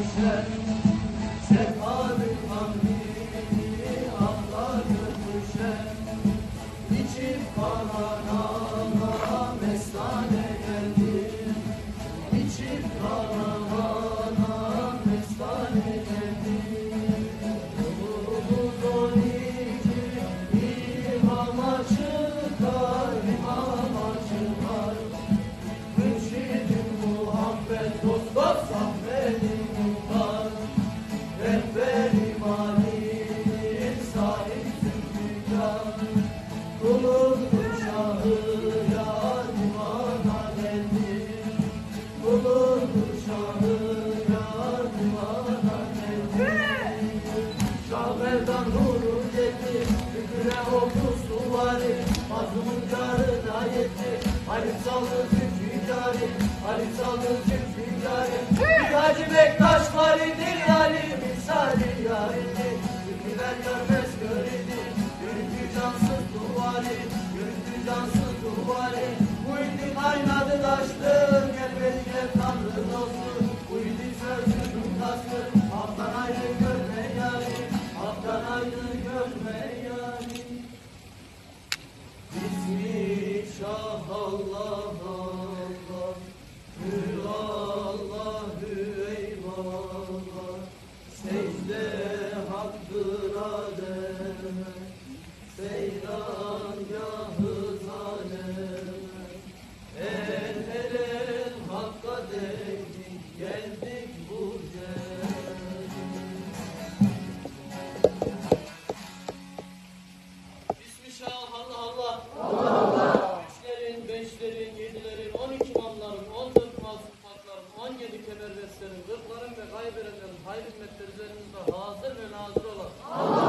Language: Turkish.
düşer. Sefadır hamdini ağladı düşer. İçip kalan ağla mestane geldi. İçip kalan ağla mestane geldi. Umudun içi imama çıkar, imama çıkar. Mürşidim muhabbet dost dost Ahmet'im muhtar. Rehberim alim sahip zülfikar. Kulun kuşağı yar divana geldi. Kulun kuşağı yar divana geldi. Şahmerdan nuru yetti, hüküre oldu suvari. Mazlumun carına yetti, Halim saldı zülfikari. Halim saldı zülfikari. Bir Hacı Bektaş varidir, Halim misali yaridi. Ülküler görmez göridi, yürütü cansız duvari. Yürütü cansız duvari. Bu indi kaynadı taştı, gel beni gel Tanrı dostu. Bu indi sözsüzün kastı, halktan ayrı görme yani. Halktan ayrı görme yani. Bismi Şah Allah Allah, Hü Allahü eyvallah. Secde haktır ademe, seyran gahı zaleme. El Hakka değdik, geldik bu cennete. Bismillah Allah Allah. Allah Allah. Üçlerin, beşlerin, yedilerin, 12 imamların, 14 masum fatların, 17 kemervestlerin, 40'ların ve gayberenlerin hayır himmetleri üzerimizde hazır ve nazır olan. Allah.